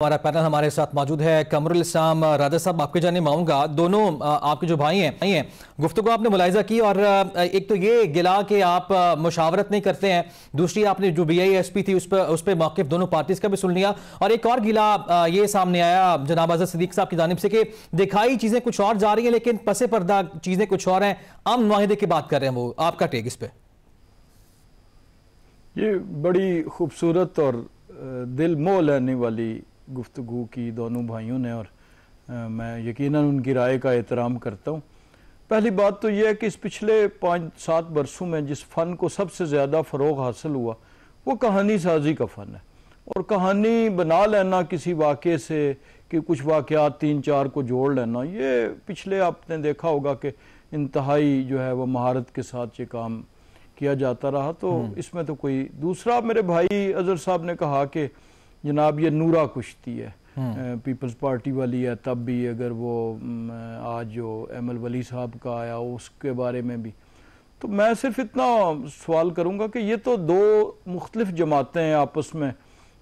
हमारा पैनल हमारे साथ मौजूद है। कमरुल इस्लाम राजा साहब, आपके जाने मांगूंगा, दोनों आपके जो भाई हैं गुफ्तगू आपने मुलाहिजा की, और एक तो ये गिला कि आप मुशावरत नहीं करते हैं, दूसरी आपने जो BISP थी उस पर मौक़िफ़ दोनों पार्टीज का भी सुन लिया, और एक और गिला ये सामने आया जनाब आज़ाद सिद्दीक़ साहब की जानिब से कि दिखाई चीज़ें कुछ और जा रही हैं लेकिन पसे पर्दा चीज़ें कुछ और हैं, आम मुआहिदे की बात कर रहे हैं वो। आपका टेक इस पर? ये बड़ी खूबसूरत और दिल मोह लेने वाली गुफ्तगू की दोनों भाइयों ने, और मैं यकीनन उनकी राय का एहतराम करता हूँ। पहली बात तो यह है कि इस पिछले 5-7 बरसों में जिस फ़न को सबसे ज़्यादा फ़रोग़ हासिल हुआ वो कहानी साजी का फ़न है, और कहानी बना लेना किसी वाक़े से कि कुछ वाक़यात 3-4 को जोड़ लेना, ये पिछले आपने देखा होगा कि इंतहाई जो है वो महारत के साथ ये काम किया जाता रहा। तो इसमें तो कोई दूसरा, मेरे भाई अजहर साहब ने कहा कि जनाब ये नूरा कुश्ती है, पीपल्स पार्टी वाली है, तब भी अगर वो आज जो एमल वली साहब का आया उसके बारे में भी, तो मैं सिर्फ इतना सवाल करूंगा कि ये तो दो मुख्तलिफ जमातें हैं, आपस में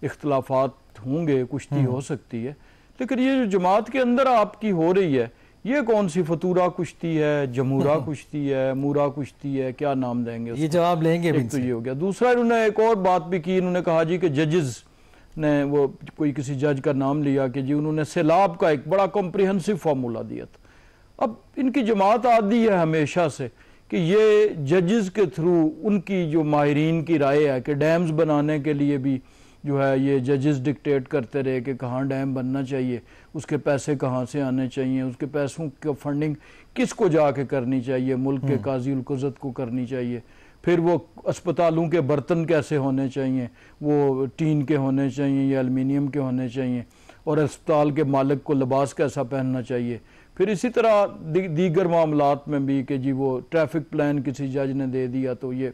इख्तलाफात होंगे, कुश्ती हो सकती है, लेकिन ये जो जमात के अंदर आपकी हो रही है ये कौन सी फतूरा कुश्ती है, जमूरा कुश्ती है, मूरा कुश्ती है, क्या नाम देंगे उसको? ये जवाब लेंगे भी। तो ये हो गया। दूसरा इन्होंने एक और बात भी की, इन्होंने कहा जी कि जजेस ने, वो कोई किसी जज का नाम लिया कि जी उन्होंने सैलाब का एक बड़ा कॉम्प्रिहेंसिव फार्मूला दिया था। अब इनकी जमात आदि है हमेशा से कि ये जजेस के थ्रू उनकी जो माहिरीन की राय है कि डैम्स बनाने के लिए भी जो है ये जजेस डिक्टेट करते रहे कि कहाँ डैम बनना चाहिए, उसके पैसे कहाँ से आने चाहिए, उसके पैसों की फंडिंग किसको जाके करनी चाहिए, मुल्क के काजी उल कुज़त को करनी चाहिए, फिर वो अस्पतालों के बर्तन कैसे होने चाहिए, वो टीन के होने चाहिए या एल्युमिनियम के होने चाहिए, और अस्पताल के मालिक को लिबास कैसा पहनना चाहिए, फिर इसी तरह दीगर मामलात में भी कि जी वो ट्रैफिक प्लान किसी जज ने दे दिया तो ये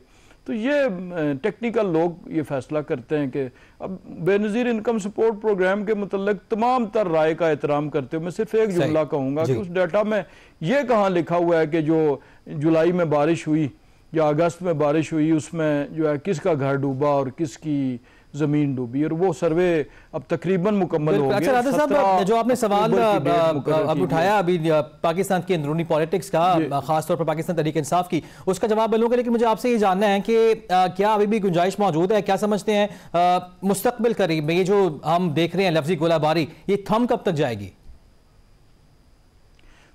टेक्निकल लोग ये फैसला करते हैं कि अब बेनज़ीर इनकम सपोर्ट प्रोग्राम के मुतल्लिक तमाम तर राय का एहतराम करते हुए मैं सिर्फ एक जुमला कहूँगा कि उस डाटा में ये कहाँ लिखा हुआ है कि जो जुलाई में बारिश हुई या अगस्त में बारिश हुई उसमें जो है किसका घर डूबा और किसकी जमीन डूबी, और वो सर्वे अब तकरीबन मुकम्मल हो गया। अच्छा राजा साहब, जो आपने सवाल अब उठाया अभी पाकिस्तान की अंदरूनी पॉलिटिक्स का, खासतौर पर पाकिस्तान तहरीक इंसाफ की, उसका जवाब मिलूंगा, लेकिन मुझे आपसे ये जानना है कि क्या अभी भी गुंजाइश मौजूद है, क्या समझते हैं मुस्तकबिल करीब में ये जो हम देख रहे हैं लफ्जी गोलाबारी, ये थम कब तक जाएगी?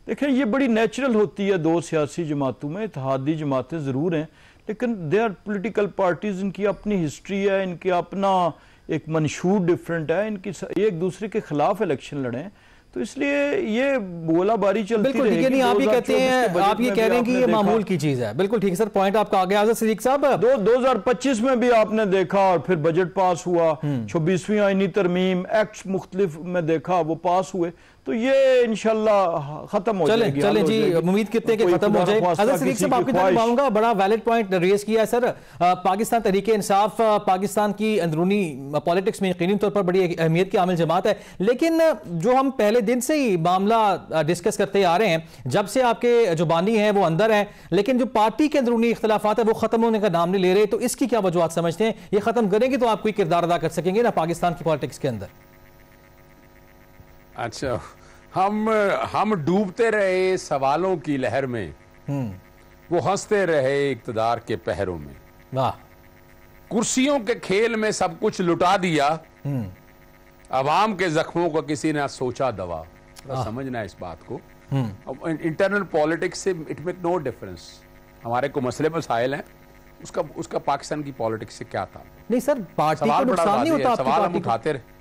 देखें, ये बड़ी नेचुरल होती है दो सियासी जमातों में, इत्तेहादी जमातें ज़रूर हैं लेकिन दे आर पोलिटिकल पार्टीज, इनकी अपनी हिस्ट्री है, इनकी अपना एक मंशूर डिफरेंट है, इनकी एक दूसरे के खिलाफ इलेक्शन लड़े, तो इसलिए ये गोलाबारी चलती रहेगी। नहीं, आप ये कहते हैं, आप ये कह रहे हैं कि ये मामूल की चीज है। बिल्कुल ठीक है सर, पॉइंट आपका आ गया। आज़ाद सिद्दीक़ साहब, 2025 में भी आपने देखा, और फिर बजट पास हुआ, 26वीं आईनी तरमीम, एक्ट्स मुख्तलिफ में देखा वो पास हुए, तो ये इंशाल्लाह खत्म हो जाएगी। चले जी, उम्मीद करते हैं कि खत्म हो जाए। आज़ाद सिद्दीक़ साहब, आपकी तरफ आऊंगा, बड़ा वैलिड पॉइंट रेज किया है सर। पाकिस्तान तहरीक इंसाफ पाकिस्तान की अंदरूनी पॉलिटिक्स में यकीनी तौर पर बड़ी अहमियत की आमिल जमात है, लेकिन जो हम पहले दिन से ही मामला डिस्कस करते आ रहे हैं, जब से आपके जो बानी हैं वो अंदर हैं, लेकिन जो पार्टी के अंदरूनी इख्तलाफात है वो खत्म होने का नाम नहीं ले रहे, तो इसकी क्या वजूहत समझते हैं? ये खत्म करेंगे तो आप कोई किरदार अदा कर सकेंगे ना पाकिस्तान की पॉलिटिक्स के अंदर? अच्छा, हम डूबते रहे सवालों की लहर में, वो हंसते रहे इक्तदार के पहरों में। वाह, कुर्सियों के खेल में सब कुछ लुटा दिया, अवाम के जख्मों को किसी ने सोचा दवा। समझना है इस बात को। इंटरनल पॉलिटिक्स से इट मेक नो डिफरेंस। हमारे को मसले मसाइल हैं, उसका पाकिस्तान की पॉलिटिक्स से क्या था? नहीं सर, पार्टी को नुकसान नहीं होता, सवाल हम उठाते रहे।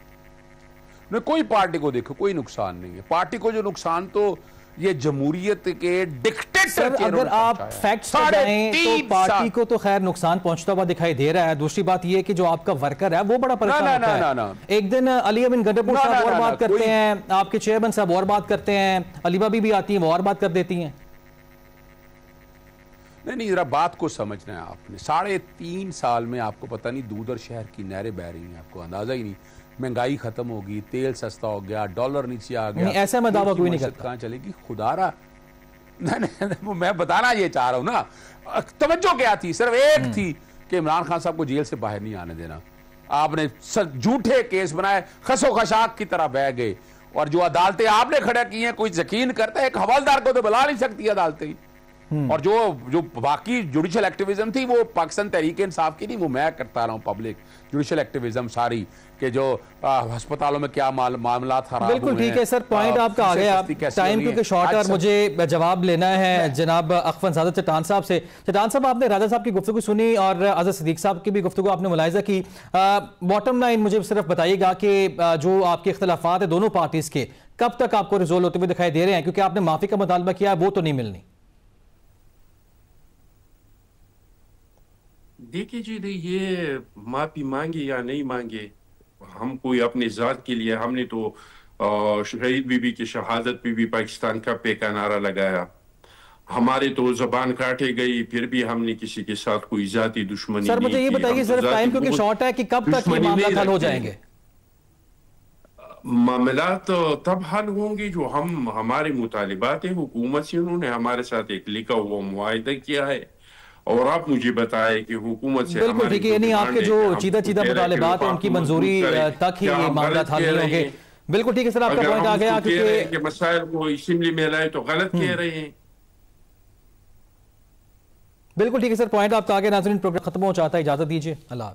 न कोई पार्टी को देखो, कोई नुकसान नहीं है। पार्टी को जो नुकसान तो ये जमहूरियत के डिक्टेटर के, अगर आप फैक्ट्स बताएं तो पार्टी को तो खैर नुकसान पहुंचता हुआ दिखाई दे रहा है। दूसरी बात ये कि जो आपका वर्कर है वो बड़ा परेशान होता है। एक दिन अली अमीन गंडरपुर साहब और बात करते हैं, आपके चेयरमैन साहब और बात करते हैं, अली भाभी भी आती हैं वो और बात कर देती हैं। नहीं, जरा बात को समझना है आपने। 3.5 साल में आपको पता नहीं दूधर शहर की नहरें बह रही हैं, आपको अंदाजा ही नहीं। महंगाई खत्म होगी, तेल सस्ता हो गया, डॉलर नीचे आ गया, ऐसा मैं दावा कोई नहीं करता। कहां चलेगी खुदारा? नहीं, मैं बताना ये चाह रहा हूं ना, तवज्जो क्या थी? सिर्फ एक थी कि इमरान खान साहब को जेल से बाहर नहीं आने देना। आपने झूठे केस बनाए, खसोखशाक की तरह बह गए। और जो अदालतें आपने खड़ा की हैं, कोई यकीन करता है एक हवलदार को तो बुला नहीं सकती अदालतें। और जो बाकी जुडिशल एक्टिविज्म थी वो पाकिस्तान तहरीक इंसाफ की नहीं, वो मैं करता रहा हूं पब्लिक जुडिशल एक्टिविज्म सारी, कि जो अस्पतालों में क्या मामला खराब। बिल्कुल ठीक है सर, पॉइंट आपका आ गया। टाइम क्योंकि शॉर्ट है और मुझे जवाब लेना है जनाब अख्वन ज़ादा चट्टान साहब से। चट्टान साहब, आपने राजा साहब की गुफ्तगू सुनी और अज़हर सिद्दीक साहब की भी गुफ्तगू आपने मुलाहिजा की। बॉटम लाइन मुझे सिर्फ बताइएगा कि जो आपके इख्तलाफात है दोनों पार्टीज के, कब तक आपको रिजोल्व होते हुए दिखाई दे रहे हैं? क्योंकि आपने माफी का मुतालबा किया है, वो तो नहीं मिलनी। देखिए जी, ये माफी मांगे या नहीं मांगे, हम कोई अपने जात के लिए, हमने तो शहीद बीबी की शहादत पे भी पाकिस्तान का पे का नारा लगाया, हमारे तो जबान काटे गई, फिर भी हमने किसी के साथ कोई जाती दुश्मनी सर मुझे ये बताइए, सिर्फ टाइम क्योंकि शॉर्ट है, कि कब तक ये मामला हल हो जाएंगे? मामला तो तब हल होंगे जो हमारे मुतालिबात है हुकूमत से। उन्होंने हमारे साथ एक लिखा हुआ मुआहिदा किया है और आप मुझे बताए कि हुकूमत से बिल्कुल ठीक है, यानी आपके जो चीदा मुतालिबात है उनकी मंजूरी तक ही ये मामला हल नहीं होंगे। बिल्कुल ठीक है सर, आपका पॉइंट आ गया कि मसाइल को असेंबली में लाए तो गलत कह रहे हैं। बिल्कुल ठीक है सर, पॉइंट आपका आ गया। नाज़रीन, प्रोग्राम खत्म हो चाहता है, इजाजत दीजिए, अल्लाह।